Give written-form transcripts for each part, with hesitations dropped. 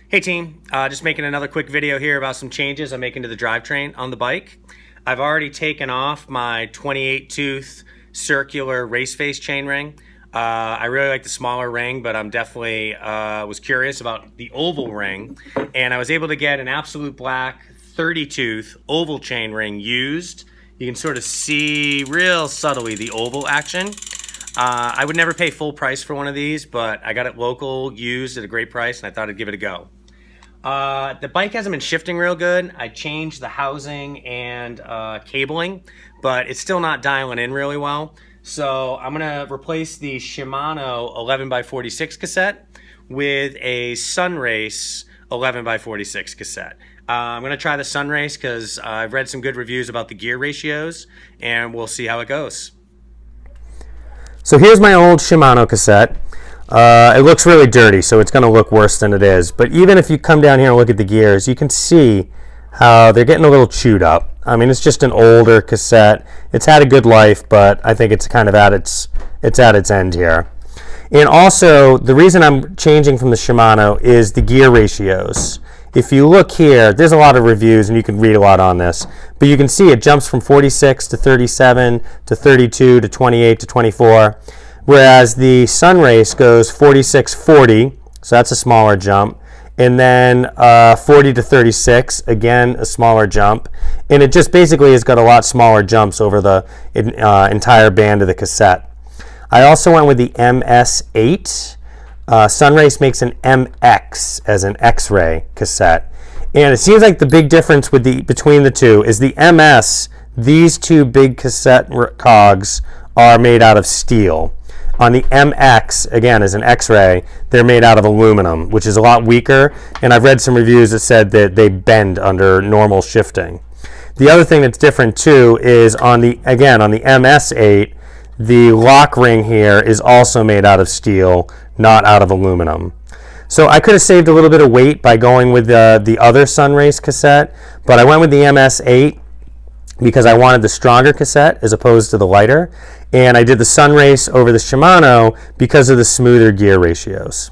Hey team, just making another quick video here about some changes I'm making to the drivetrain on the bike. I've already taken off my 28 tooth circular RaceFace chainring. I really like the smaller ring, but I'm definitely was curious about the oval ring, and I was able to get an AbsoluteBlack 30 tooth oval chainring used. You can sort of see real subtly the oval action. I would never pay full price for one of these, but I got it local, used at a great price, and I thought I'd give it a go. The bike hasn't been shifting real good. I changed the housing and cabling, but it's still not dialing in really well. So I'm gonna replace the Shimano 11x46 cassette with a Sunrace 11x46 cassette. I'm gonna try the Sunrace because I've read some good reviews about the gear ratios, and we'll see how it goes. So here's my old Shimano cassette. It looks really dirty, so it's going to look worse than it is. But even if you come down here and look at the gears, you can see how they're getting a little chewed up. I mean, it's just an older cassette. It's had a good life, but I think it's kind of at its end here. And also, the reason I'm changing from the Shimano is the gear ratios. If you look here, there's a lot of reviews, and you can read a lot on this. But you can see it jumps from 46 to 37 to 32 to 28 to 24. Whereas the Sunrace goes 46-40, so that's a smaller jump, and then 40 to 36, again a smaller jump, and it just basically has got a lot smaller jumps over the entire band of the cassette. I also went with the MS8. Sunrace makes an MX as an X-ray cassette, and it seems like the big difference between the two is the MS. These two big cassette cogs are made out of steel. On the MX, again, as an X-ray, they're made out of aluminum, which is a lot weaker, and I've read some reviews that said that they bend under normal shifting. The other thing that's different too is on the MS8, the lock ring here is also made out of steel, not out of aluminum. So I could have saved a little bit of weight by going with the other Sunrace cassette, but I went with the MS8 because I wanted the stronger cassette as opposed to the lighter, and I did the Sunrace over the Shimano because of the smoother gear ratios.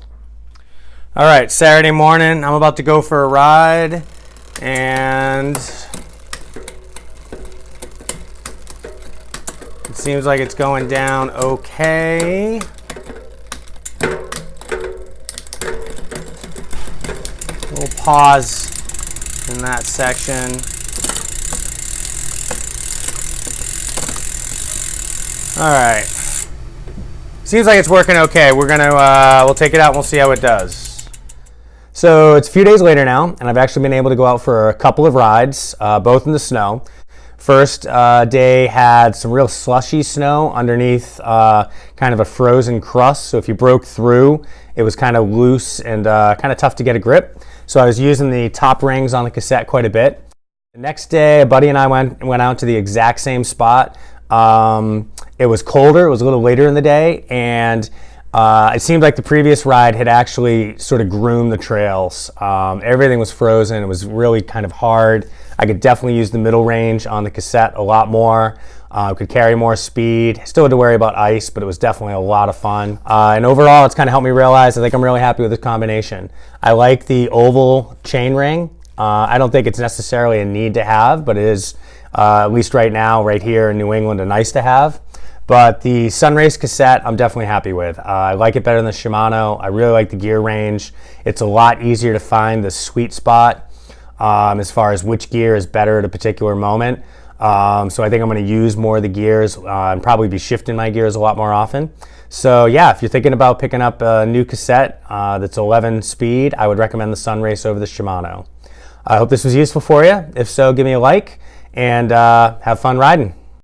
All right, Saturday morning, I'm about to go for a ride, and it seems like it's going down okay. We'll pause in that section. All right, seems like it's working okay. We'll take it out and we'll see how it does. So it's a few days later now, and I've actually been able to go out for a couple of rides, both in the snow. First day had some real slushy snow underneath kind of a frozen crust, so if you broke through, it was kind of loose and kind of tough to get a grip. So I was using the top rings on the cassette quite a bit. The next day, a buddy and I went out to the exact same spot. It was colder, it was a little later in the day, and it seemed like the previous ride had actually sort of groomed the trails. Everything was frozen, it was really kind of hard. I could definitely use the middle range on the cassette a lot more. Could carry more speed. Still had to worry about ice, but it was definitely a lot of fun. And overall, it's kind of helped me realize I think I'm really happy with this combination. I like the oval chainring. I don't think it's necessarily a need to have, but it is, at least right now, right here in New England, a nice to have. But the Sunrace cassette, I'm definitely happy with. I like it better than the Shimano. I really like the gear range. It's a lot easier to find the sweet spot as far as which gear is better at a particular moment. So I think I'm going to use more of the gears and probably be shifting my gears a lot more often. So yeah, if you're thinking about picking up a new cassette that's 11 speed, I would recommend the Sunrace over the Shimano. I hope this was useful for you. If so, give me a like and have fun riding.